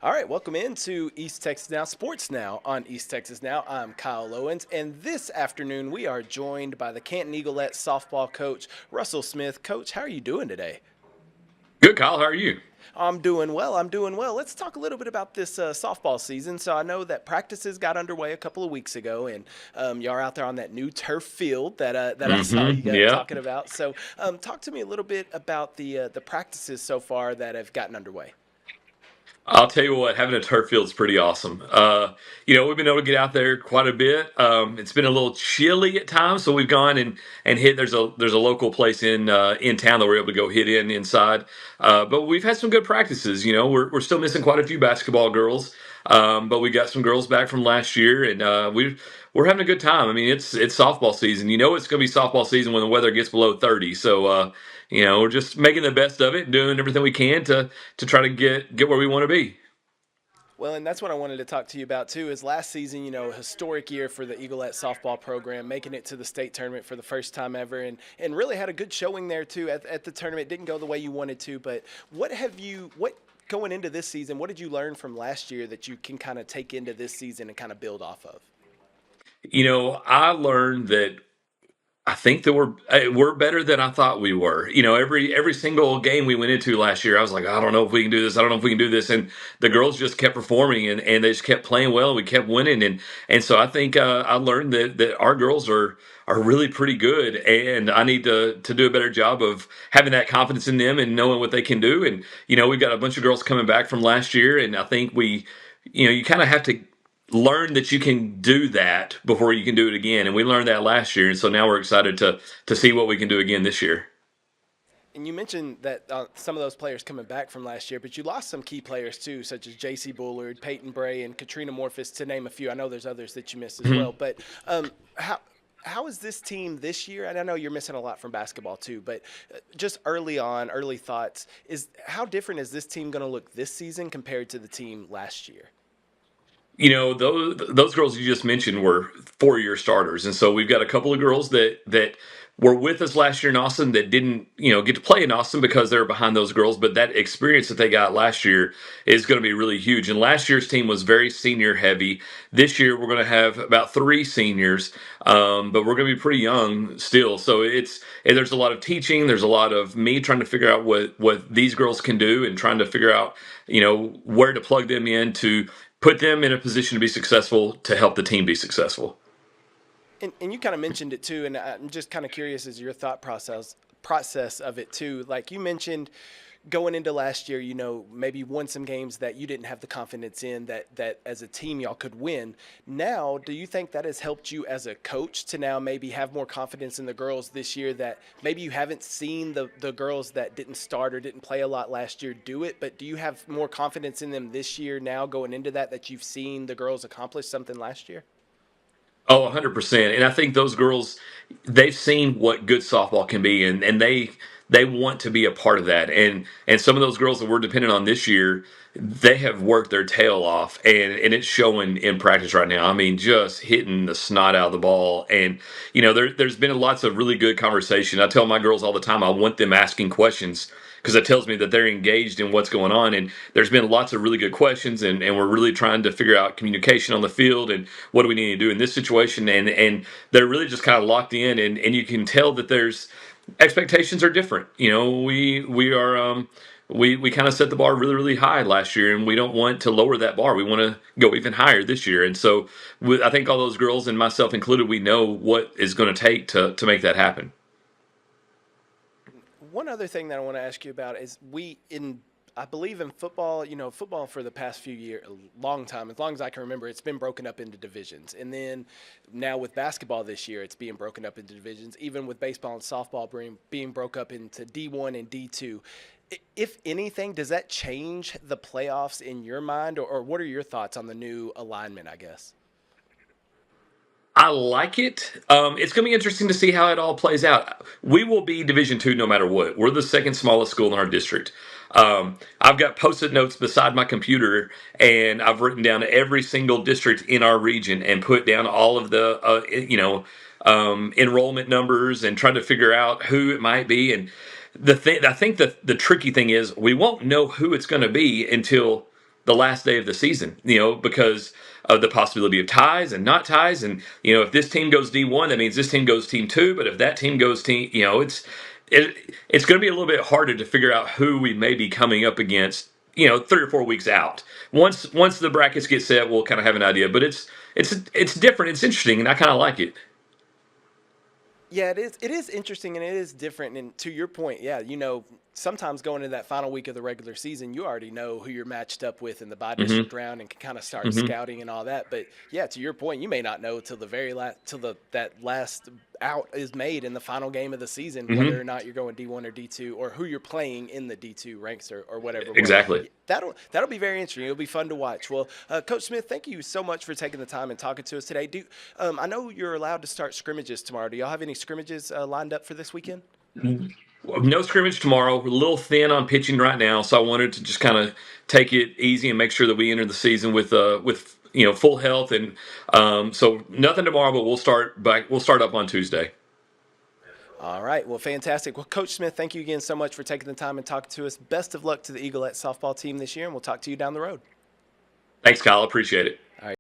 All right, welcome into East Texas Now Sports Now on East Texas Now. I'm Kyle Owens, and this afternoon we are joined by the Canton Eaglettes softball coach, Russell Smith. Coach, how are you doing today? Good, Kyle. How are you? I'm doing well. I'm doing well. Let's talk a little bit about this softball season. So I know that practices got underway a couple of weeks ago, and you are out there on that new turf field that I saw you Yeah. talking about. So talk to me a little bit about the practices so far that have gotten underway. I'll tell you what, having a turf field's pretty awesome. We've been able to get out there quite a bit. It's been a little chilly at times, so we've gone and hit. There's a local place in town that we're able to go hit inside. But we've had some good practices. We're still missing quite a few basketball girls, but we got some girls back from last year, and we're having a good time. I mean, it's softball season. It's going to be softball season when the weather gets below 30. So we're just making the best of it and doing everything we can to try to get where we want to be. Well, and that's what I wanted to talk to you about too. Is last season, a historic year for the Eaglette softball program, making it to the state tournament for the first time ever, and really had a good showing there too at the tournament. Didn't go the way you wanted to, but what going into this season? What did you learn from last year that you can kind of take into this season and kind of build off of? I learned that I think that we're better than I thought we were. Every single game we went into last year, I was like, I don't know if we can do this. I don't know if we can do this. And the girls just kept performing and they just kept playing well. And we kept winning. And so I think I learned that our girls are really pretty good. And I need to do a better job of having that confidence in them and knowing what they can do. And we've got a bunch of girls coming back from last year, and I think you kind of have to learn that you can do that before you can do it again. And we learned that last year, and so now we're excited to see what we can do again this year. And you mentioned that some of those players coming back from last year, but you lost some key players too, such as J.C. Bullard, Peyton Bray, and Katrina Morphus, to name a few. I know there's others that you missed as well, Mhm. but how is this team this year? And I know you're missing a lot from basketball too, but just early on, early thoughts is how different is this team going to look this season compared to the team last year? Those girls you just mentioned were 4-year starters, and so we've got a couple of girls that were with us last year in Austin that didn't get to play in Austin because they were behind those girls. But that experience that they got last year is going to be really huge. And last year's team was very senior heavy. This year we're going to have about 3 seniors, but we're going to be pretty young still. So there's a lot of teaching. There's a lot of me trying to figure out what these girls can do and trying to figure out where to plug them in to put them in a position to be successful to help the team be successful. And you kind of mentioned it too, and I'm just kind of curious as your thought process of it too. Like you mentioned, going into last year, maybe won some games that you didn't have the confidence in that as a team y'all could win. Now, do you think that has helped you as a coach to now maybe have more confidence in the girls this year that maybe you haven't seen the girls that didn't start or didn't play a lot last year do it, but do you have more confidence in them this year now going into that you've seen the girls accomplish something last year? Oh, 100%. And I think those girls, they've seen what good softball can be, and they want to be a part of that. And some of those girls that we're dependent on this year, they have worked their tail off, and it's showing in practice right now. I mean, just hitting the snot out of the ball. And there's been lots of really good conversation. I tell my girls all the time, I want them asking questions because it tells me that they're engaged in what's going on. And there's been lots of really good questions, and we're really trying to figure out communication on the field and what do we need to do in this situation. And they're really just kind of locked in, and you can tell that there's expectations are different. We are. We kind of set the bar really, really high last year, and we don't want to lower that bar. We want to go even higher this year. And so I think all those girls, and myself included, we know what is going to take to make that happen. One other thing that I want to ask you about is I believe in football, football for the past few years, a long time, as long as I can remember, it's been broken up into divisions. And then now with basketball this year, it's being broken up into divisions, even with baseball and softball being broke up into D1 and D2. If anything, does that change the playoffs in your mind, or what are your thoughts on the new alignment, I guess? I like it. It's going to be interesting to see how it all plays out. We will be Division Two no matter what. We're the second smallest school in our district. I've got post-it notes beside my computer, and I've written down every single district in our region and put down all of the enrollment numbers and trying to figure out who it might be. And I think the tricky thing is we won't know who it's going to be until the last day of the season, because of the possibility of ties and not ties. And, if this team goes D1, that means this team goes team two. But if that team goes team, it's going to be a little bit harder to figure out who we may be coming up against, 3 or 4 weeks out. Once the brackets get set, we'll kind of have an idea. But it's different. It's interesting, and I kind of like it. Yeah, it is. It is interesting and it is different. And to your point, yeah, sometimes going into that final week of the regular season, you already know who you're matched up with in the bye Hmm. district round and can kind of start Hmm. scouting and all that. But yeah, to your point, you may not know till the very last, that last out is made in the final game of the season, Hmm. whether or not you're going D1 or D2 or who you're playing in the D2 ranks or whatever. Well, Exactly. that'll be very interesting. It'll be fun to watch. Well, Coach Smith, thank you so much for taking the time and talking to us today. I know you're allowed to start scrimmages tomorrow. Do y'all have any scrimmages lined up for this weekend? No scrimmage tomorrow. We're a little thin on pitching right now, so I wanted to just kind of take it easy and make sure that we enter the season with full health. And so nothing tomorrow, but we'll start back. We'll start up on Tuesday. All right. Well, fantastic. Well, Coach Smith, thank you again so much for taking the time and talking to us. Best of luck to the Eaglette softball team this year, and we'll talk to you down the road. Thanks, Kyle. Appreciate it. All right.